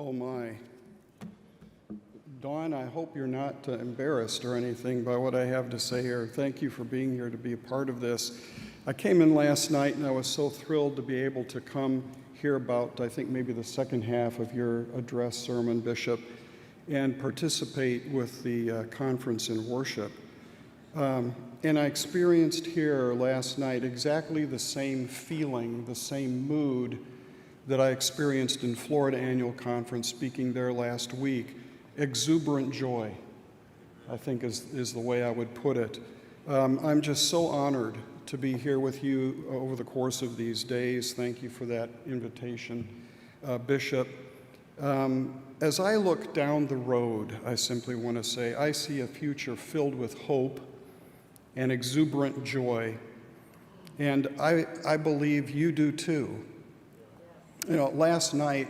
Oh my. Dawn, I hope you're not embarrassed or anything by what I have to say here. Thank you for being here to be a part of this. I came in last night and I was so thrilled to be able to come hear about, I think, maybe the second half of your address sermon, Bishop, and participate with the conference in worship. And I experienced here last night exactly the same feeling, the same mood that I experienced in Florida Annual Conference speaking there last week. Exuberant joy, I think is the way I would put it. I'm just so honored to be here with you over the course of these days. Thank you for that invitation, Bishop. As I look down the road, I simply want to say I see a future filled with hope and exuberant joy, and I believe you do too. You know, last night,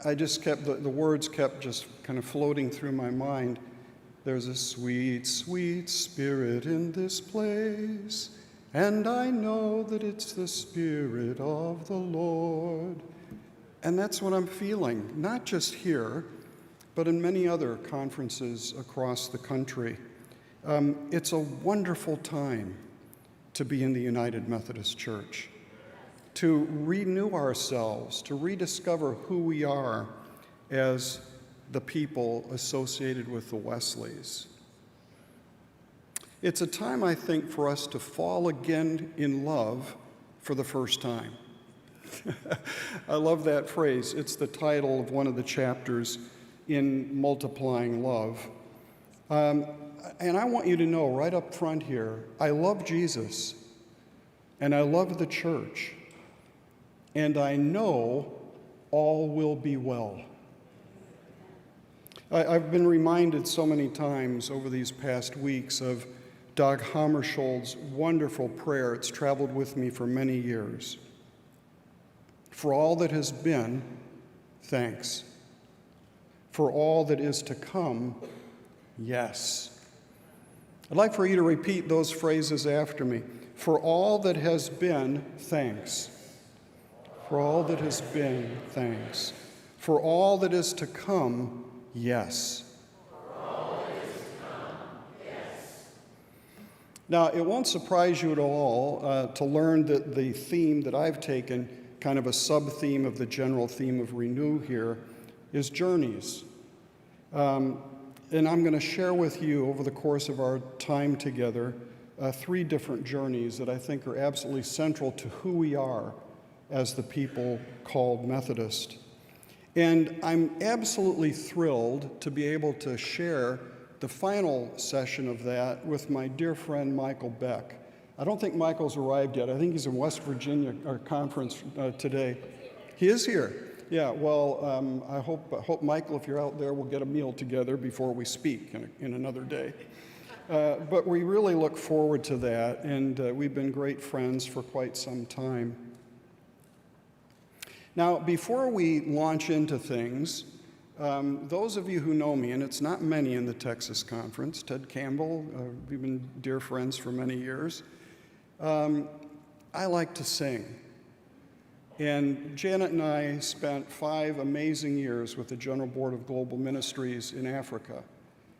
I just kept, the words kept just kind of floating through my mind. There's a sweet, sweet spirit in this place, and I know that it's the Spirit of the Lord. And that's what I'm feeling, not just here, but in many other conferences across the country. It's a wonderful time to be in the United Methodist Church, to renew ourselves, to rediscover who we are as the people associated with the Wesleys. It's a time, I think, for us to fall again in love for the first time. I love that phrase. It's the title of one of the chapters in Multiplying Love. And I want you to know right up front here, I love Jesus, and I love the church, and I know all will be well. I've been reminded so many times over these past weeks of Dag Hammarskjöld's wonderful prayer. It's traveled with me for many years. For all that has been, thanks. For all that is to come, yes. I'd like for you to repeat those phrases after me. For all that has been, thanks. For all that has been, thanks. For all that is to come, yes. For all that is to come, yes. Now, it won't surprise you at all to learn that the theme that I've taken, kind of a sub-theme of the general theme of Renew here, is journeys. And I'm going to share with you over the course of our time together 3 different journeys that I think are absolutely central to who we are as the people called Methodist. And I'm absolutely thrilled to be able to share the final session of that with my dear friend Michael Beck. I don't think Michael's arrived yet. I think he's in West Virginia, our conference today. He is here. Yeah, well, I hope, Michael, if you're out there, we'll get a meal together before we speak in another day. But we really look forward to that, and we've been great friends for quite some time. Now, before we launch into things, those of you who know me, and it's not many in the Texas Conference, Ted Campbell, we've been dear friends for many years, I like to sing. And Janet and I spent 5 amazing years with the General Board of Global Ministries in Africa,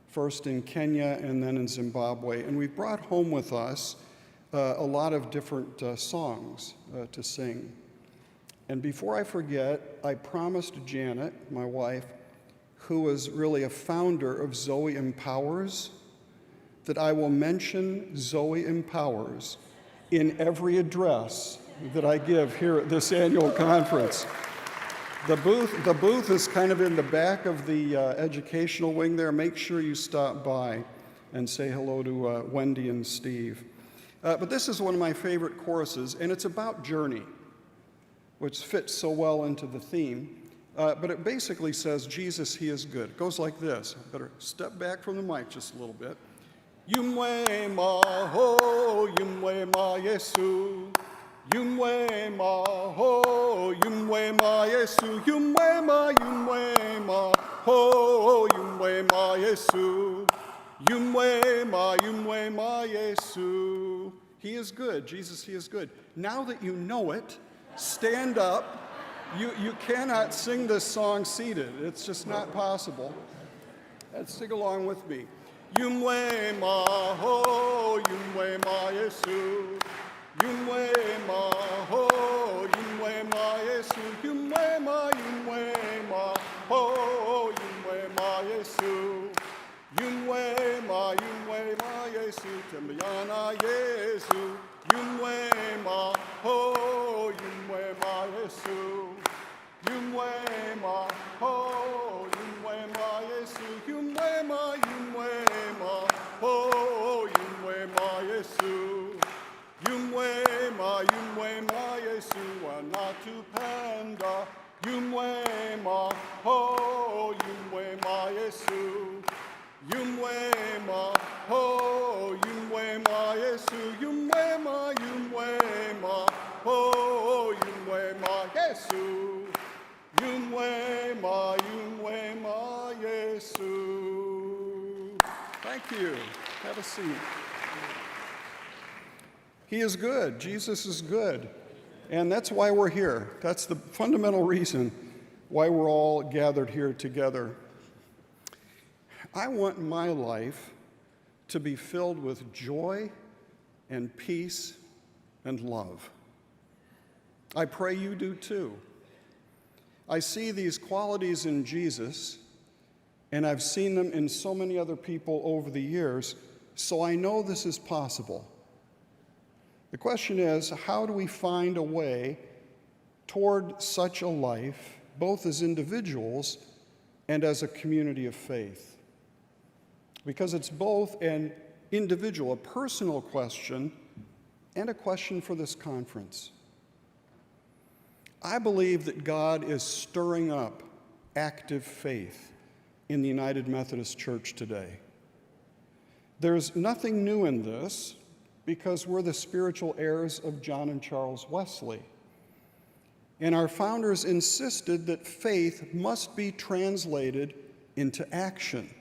first in Kenya and then in Zimbabwe. And we brought home with us a lot of different songs to sing. And before I forget, I promised Janet, my wife, who was really a founder of Zoe Empowers, that I will mention Zoe Empowers in every address that I give here at this annual conference. The booth is kind of in the back of the educational wing there. Make sure you stop by and say hello to Wendy and Steve. But this is one of my favorite choruses, and it's about journey, which fits so well into the theme. But it basically says, Jesus, he is good. It goes like this. I better step back from the mic just a little bit. Yumwe ma ho, yumwe ma Yesu. Yumwe ma ho, yumwe ma Yesu. Yumwe ma ho, yumwe ma Yesu. Yumwe ma Yesu. He is good. Jesus, he is good. Now that you know it, stand up You cannot sing this song seated. It's just not possible. Let's sing along with me. Yumwe ma ho, yumwe ma Yesu. Yumwe ma ho, yumwe ma Yesu. Yumwe ma ho, yumwe ma Yesu. Yumwe ma Yesu. Tembiana Yesu. Yumwe ma ho, yumwe ma Yesu. Yumwe ma ho, yumwe ma Yesu. Yumwe ma ho, yumwe ma Yesu. Yumwe ma Yesu. Wanatu panda. Yumwe ma ho, yumwe ma Yesu. Yumwe ma ho, yumwe ma Yesu. Yumwe ma ho, yumwe ma Yesu. Yumwe ma Yesu. Thank you. Have a seat. He is good. Jesus is good. And that's why we're here. That's the fundamental reason why we're all gathered here together. I want my life to be filled with joy and peace and love. I pray you do too. I see these qualities in Jesus, and I've seen them in so many other people over the years, so I know this is possible. The question is, how do we find a way toward such a life, both as individuals and as a community of faith? Because it's both an individual, a personal question, and a question for this conference. I believe that God is stirring up active faith in the United Methodist Church today. There's nothing new in this because we're the spiritual heirs of John and Charles Wesley. And our founders insisted that faith must be translated into action.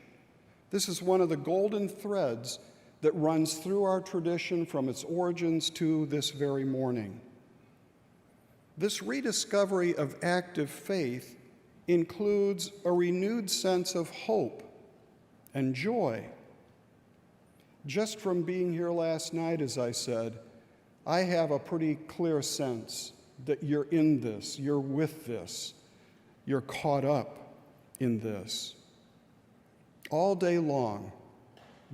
This is one of the golden threads that runs through our tradition from its origins to this very morning. This rediscovery of active faith includes a renewed sense of hope and joy. Just from being here last night, as I said, I have a pretty clear sense that you're in this, you're with this, you're caught up in this. All day long,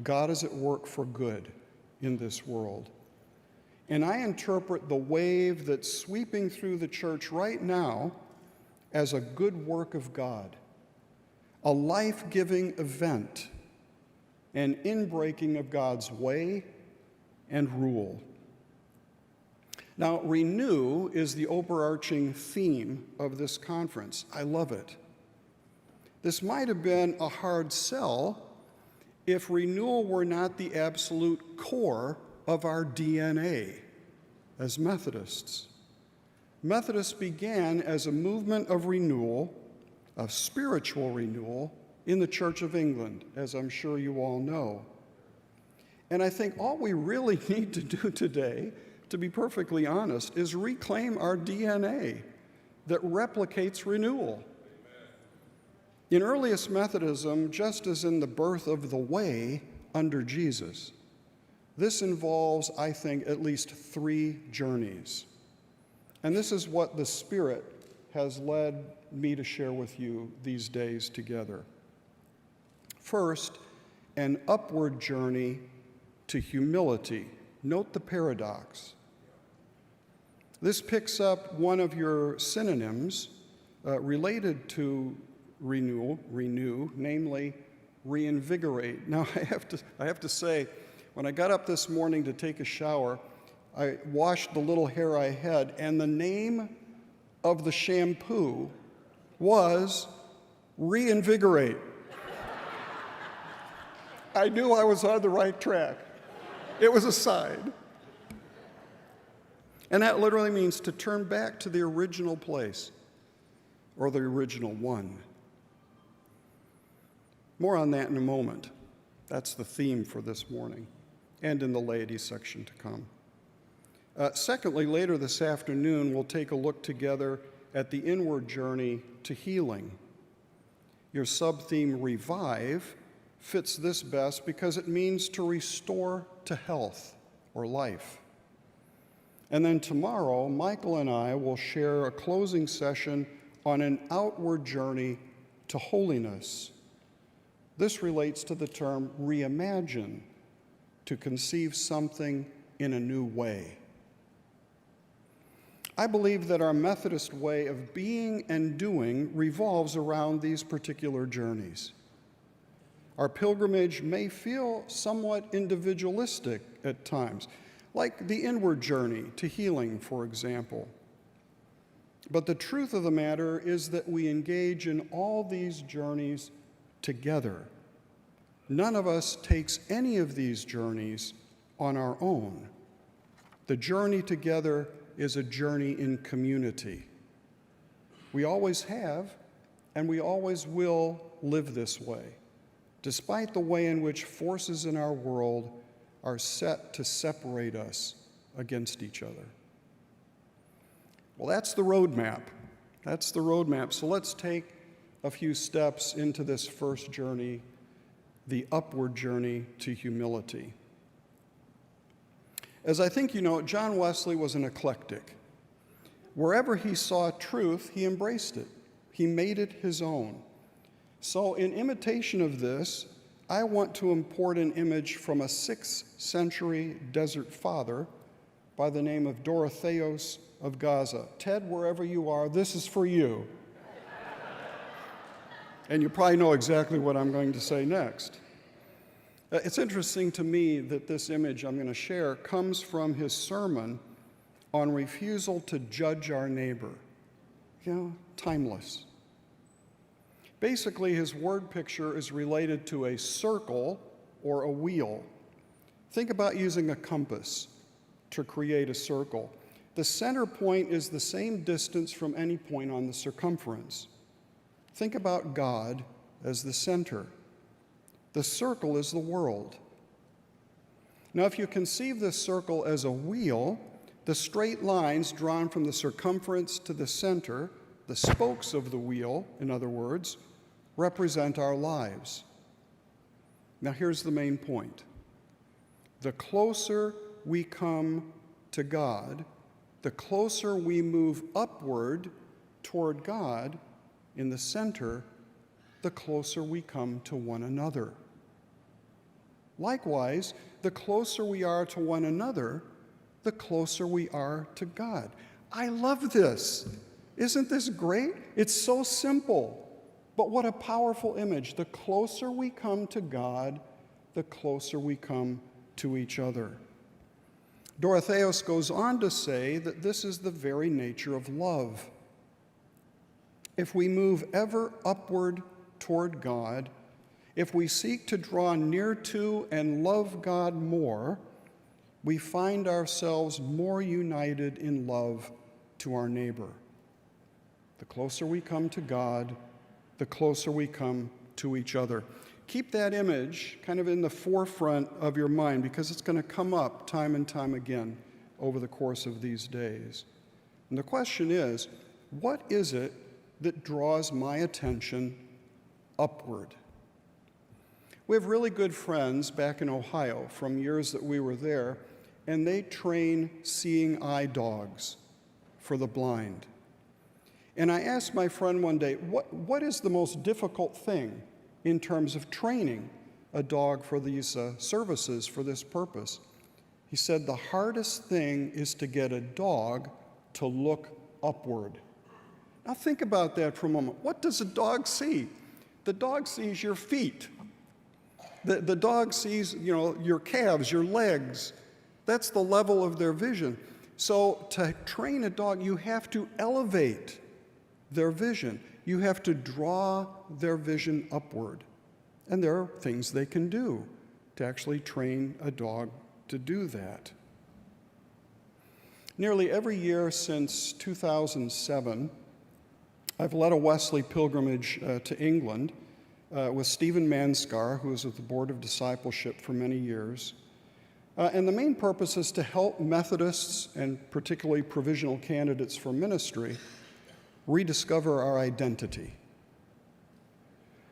God is at work for good in this world. And I interpret the wave that's sweeping through the church right now as a good work of God, a life-giving event, an inbreaking of God's way and rule. Now, renew is the overarching theme of this conference. I love it. This might have been a hard sell if renewal were not the absolute core of our DNA as Methodists. Methodists began as a movement of renewal, of spiritual renewal, in the Church of England, as I'm sure you all know. And I think all we really need to do today, to be perfectly honest, is reclaim our DNA that replicates renewal. In earliest Methodism, just as in the birth of the way under Jesus, this involves, I think, at least 3 journeys. And this is what the Spirit has led me to share with you these days together. First, an upward journey to humility. Note the paradox. This picks up one of your synonyms related to renew, namely reinvigorate. Now, I have to say, when I got up this morning to take a shower, I washed the little hair I had, and the name of the shampoo was Reinvigorate. I knew I was on the right track. It was a sign. And that literally means to turn back to the original place, or the original one. More on that in a moment. That's the theme for this morning, and in the laity section to come. Secondly, later this afternoon, we'll take a look together at the inward journey to healing. Your sub-theme, Revive, fits this best because it means to restore to health or life. And then tomorrow, Michael and I will share a closing session on an outward journey to holiness. This relates to the term reimagine, to conceive something in a new way. I believe that our Methodist way of being and doing revolves around these particular journeys. Our pilgrimage may feel somewhat individualistic at times, like the inward journey to healing, for example. But the truth of the matter is that we engage in all these journeys together. None of us takes any of these journeys on our own. The journey together is a journey in community. We always have, and we always will live this way, despite the way in which forces in our world are set to separate us against each other. Well, that's the roadmap. That's the roadmap. So let's take a few steps into this first journey, the upward journey to humility. As I think you know, John Wesley was an eclectic. Wherever he saw truth, he embraced it. He made it his own. So in imitation of this, I want to import an image from a 6th century desert father by the name of Dorotheos of Gaza. Ted, wherever you are, this is for you. And you probably know exactly what I'm going to say next. It's interesting to me that this image I'm going to share comes from his sermon on refusal to judge our neighbor. You know, timeless. Basically, his word picture is related to a circle or a wheel. Think about using a compass to create a circle. The center point is the same distance from any point on the circumference. Think about God as the center. The circle is the world. Now, if you conceive this circle as a wheel, the straight lines drawn from the circumference to the center, the spokes of the wheel, in other words, represent our lives. Now, here's the main point. The closer we come to God, the closer we move upward toward God in the center, the closer we come to one another. Likewise, the closer we are to one another, the closer we are to God. I love this. Isn't this great? It's so simple. But what a powerful image. The closer we come to God, the closer we come to each other. Dorotheos goes on to say that this is the very nature of love. If we move ever upward toward God, if we seek to draw near to and love God more, we find ourselves more united in love to our neighbor. The closer we come to God, the closer we come to each other. Keep that image kind of in the forefront of your mind because it's going to come up time and time again over the course of these days. And the question is, what is it that draws my attention upward? We have really good friends back in Ohio from years that we were there, and they train seeing eye dogs for the blind. And I asked my friend one day, what is the most difficult thing in terms of training a dog for these services for this purpose? He said, the hardest thing is to get a dog to look upward. Now think about that for a moment. What does a dog see? The dog sees your feet. The dog sees, your calves, your legs. That's the level of their vision. So to train a dog, you have to elevate their vision. You have to draw their vision upward. And there are things they can do to actually train a dog to do that. Nearly every year since 2007, I've led a Wesley pilgrimage to England with Stephen Manskar, who was with the Board of Discipleship for many years. And the main purpose is to help Methodists, and particularly provisional candidates for ministry, rediscover our identity.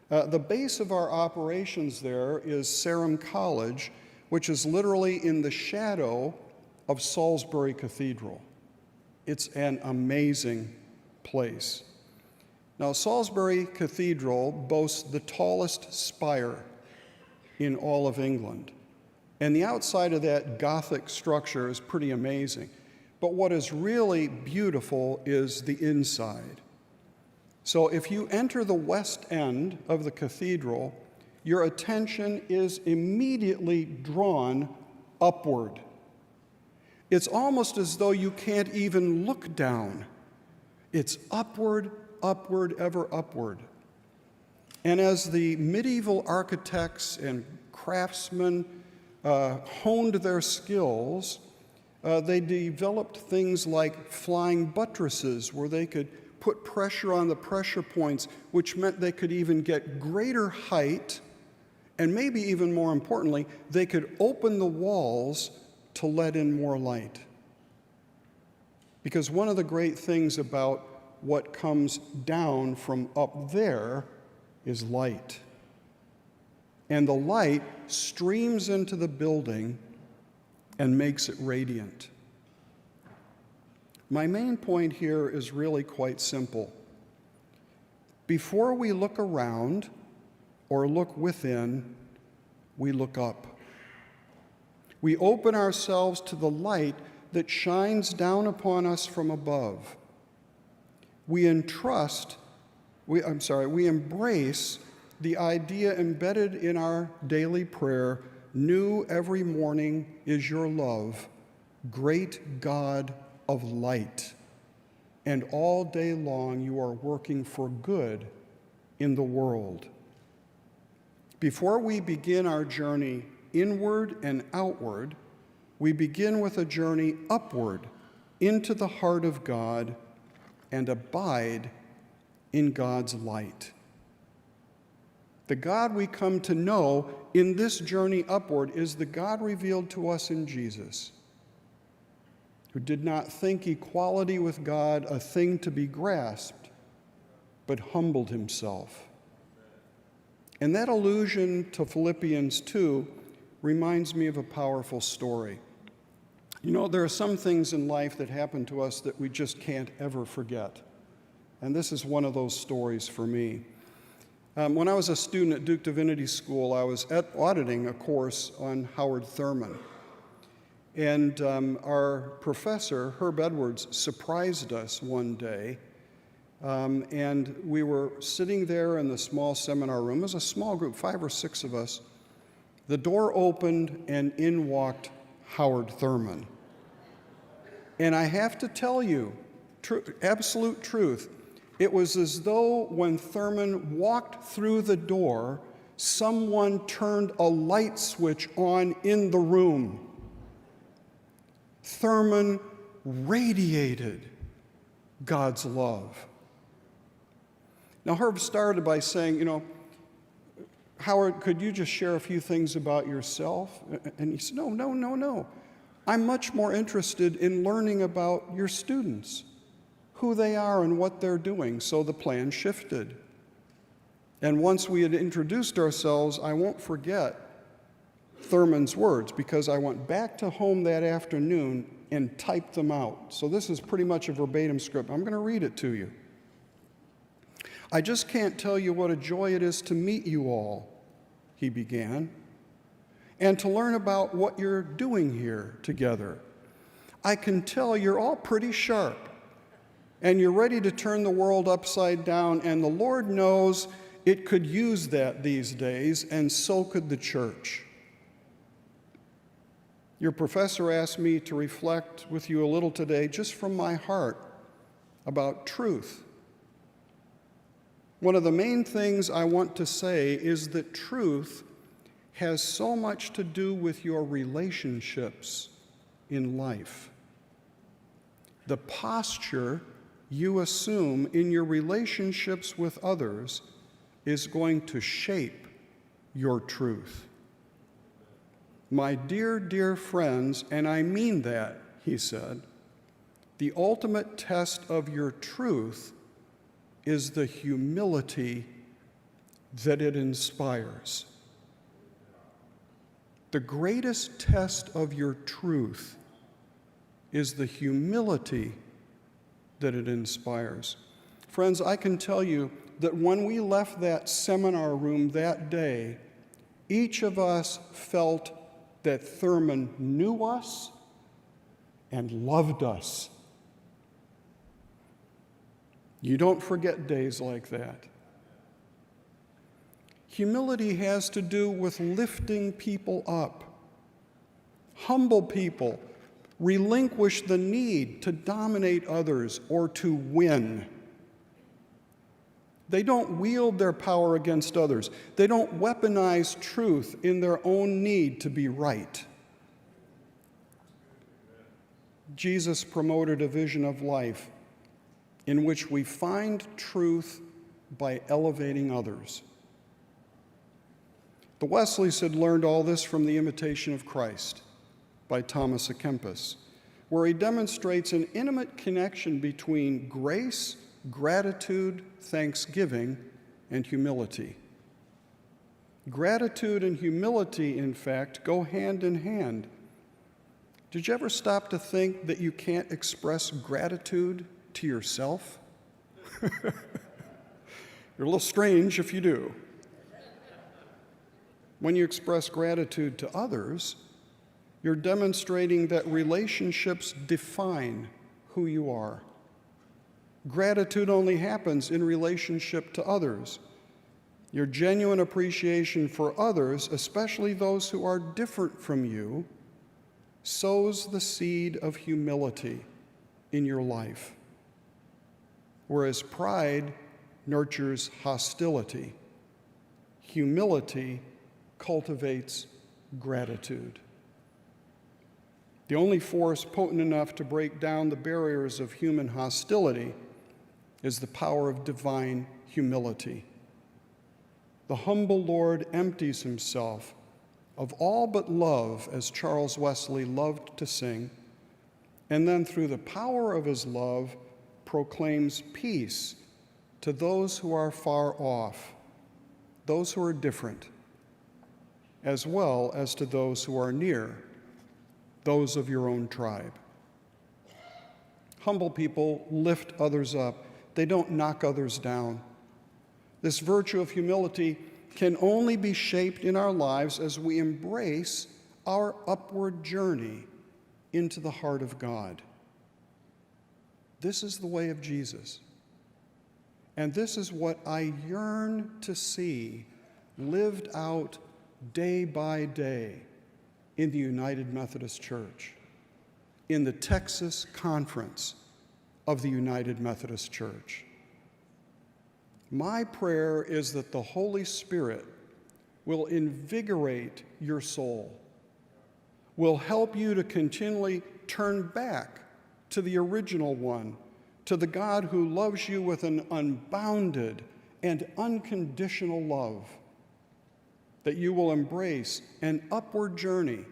The base of our operations there is Sarum College, which is literally in the shadow of Salisbury Cathedral. It's an amazing place. Now, Salisbury Cathedral boasts the tallest spire in all of England. And the outside of that Gothic structure is pretty amazing. But what is really beautiful is the inside. So if you enter the west end of the cathedral, your attention is immediately drawn upward. It's almost as though you can't even look down. It's upward, upward, ever upward. And as the medieval architects and craftsmen honed their skills, they developed things like flying buttresses where they could put pressure on the pressure points, which meant they could even get greater height, and maybe even more importantly, they could open the walls to let in more light. Because one of the great things about what comes down from up there is light. And the light streams into the building and makes it radiant. My main point here is really quite simple. Before we look around or look within, we look up. We open ourselves to the light that shines down upon us from above. We embrace the idea embedded in our daily prayer, "New every morning is your love, great God of light, and all day long you are working for good in the world." Before we begin our journey inward and outward, we begin with a journey upward into the heart of God and abide in God's light. The God we come to know in this journey upward is the God revealed to us in Jesus, who did not think equality with God a thing to be grasped, but humbled himself. And that allusion to Philippians 2 reminds me of a powerful story. You know, there are some things in life that happen to us that we just can't ever forget. And this is one of those stories for me. When I was a student at Duke Divinity School, I was auditing a course on Howard Thurman. And our professor, Herb Edwards, surprised us one day. And we were sitting there in the small seminar room. It was a small group, 5 or 6 of us. The door opened, and in walked Howard Thurman. And I have to tell you, absolute truth, it was as though when Thurman walked through the door, someone turned a light switch on in the room. Thurman radiated God's love. Now, Herb started by saying, you know, "Howard, could you just share a few things about yourself?" And he said, No. I'm much more interested in learning about your students, who they are and what they're doing. So the plan shifted. And once we had introduced ourselves, I won't forget Thurman's words, because I went back to home that afternoon and typed them out. So this is pretty much a verbatim script. I'm going to read it to you. "I just can't tell you what a joy it is to meet you all," he began, "and to learn about what you're doing here together. I can tell you're all pretty sharp, and you're ready to turn the world upside down, and the Lord knows it could use that these days, and so could the church. Your professor asked me to reflect with you a little today, just from my heart, about truth. One of the main things I want to say is that truth has so much to do with your relationships in life. The posture you assume in your relationships with others is going to shape your truth. My dear, dear friends, and I mean that," he said, "the ultimate test of your truth is the humility that it inspires. The greatest test of your truth is the humility that it inspires. Friends, I can tell you that when we left that seminar room that day, each of us felt that Thurman knew us and loved us. You don't forget days like that. Humility has to do with lifting people up. Humble people relinquish the need to dominate others or to win. They don't wield their power against others. They don't weaponize truth in their own need to be right. Jesus promoted a vision of life in which we find truth by elevating others. The Wesleys had learned all this from The Imitation of Christ by Thomas à Kempis, where he demonstrates an intimate connection between grace, gratitude, thanksgiving, and humility. Gratitude and humility, in fact, go hand in hand. Did you ever stop to think that you can't express gratitude to yourself? You're a little strange if you do. When you express gratitude to others, you're demonstrating that relationships define who you are. Gratitude only happens in relationship to others. Your genuine appreciation for others, especially those who are different from you, sows the seed of humility in your life, whereas pride nurtures hostility. Humility cultivates gratitude. The only force potent enough to break down the barriers of human hostility is the power of divine humility. The humble Lord empties himself of all but love, as Charles Wesley loved to sing, and then through the power of his love proclaims peace to those who are far off, those who are different, as well as to those who are near, those of your own tribe. Humble people lift others up. They don't knock others down. This virtue of humility can only be shaped in our lives as we embrace our upward journey into the heart of God. This is the way of Jesus. And this is what I yearn to see lived out day by day in the United Methodist Church, in the Texas Conference of the United Methodist Church. My prayer is that the Holy Spirit will invigorate your soul, will help you to continually turn back to the original one, to the God who loves you with an unbounded and unconditional love, that you will embrace an upward journey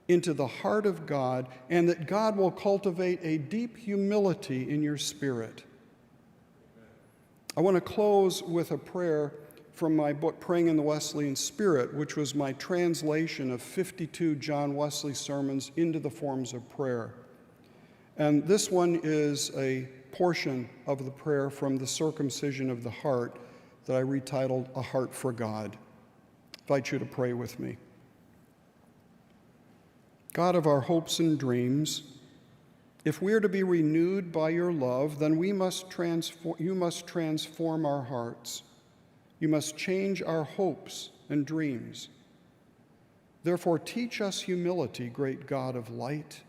into the heart of God, and that God will cultivate a deep humility in your spirit. I want to close with a prayer from my book, Praying in the Wesleyan Spirit, which was my translation of 52 John Wesley sermons into the forms of prayer. And this one is a portion of the prayer from the Circumcision of the Heart that I retitled A Heart for God. I invite you to pray with me. God of our hopes and dreams, if we are to be renewed by your love, then you must transform our hearts. You must change our hopes and dreams. Therefore, teach us humility, great God of light.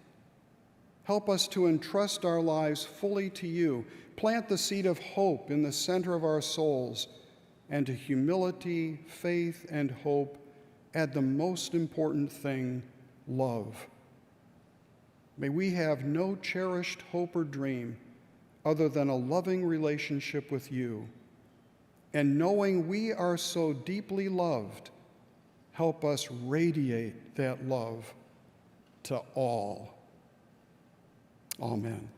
Help us to entrust our lives fully to you. Plant the seed of hope in the center of our souls, and to humility, faith, and hope add the most important thing, love. May we have no cherished hope or dream other than a loving relationship with you. And knowing we are so deeply loved, help us radiate that love to all. Amen.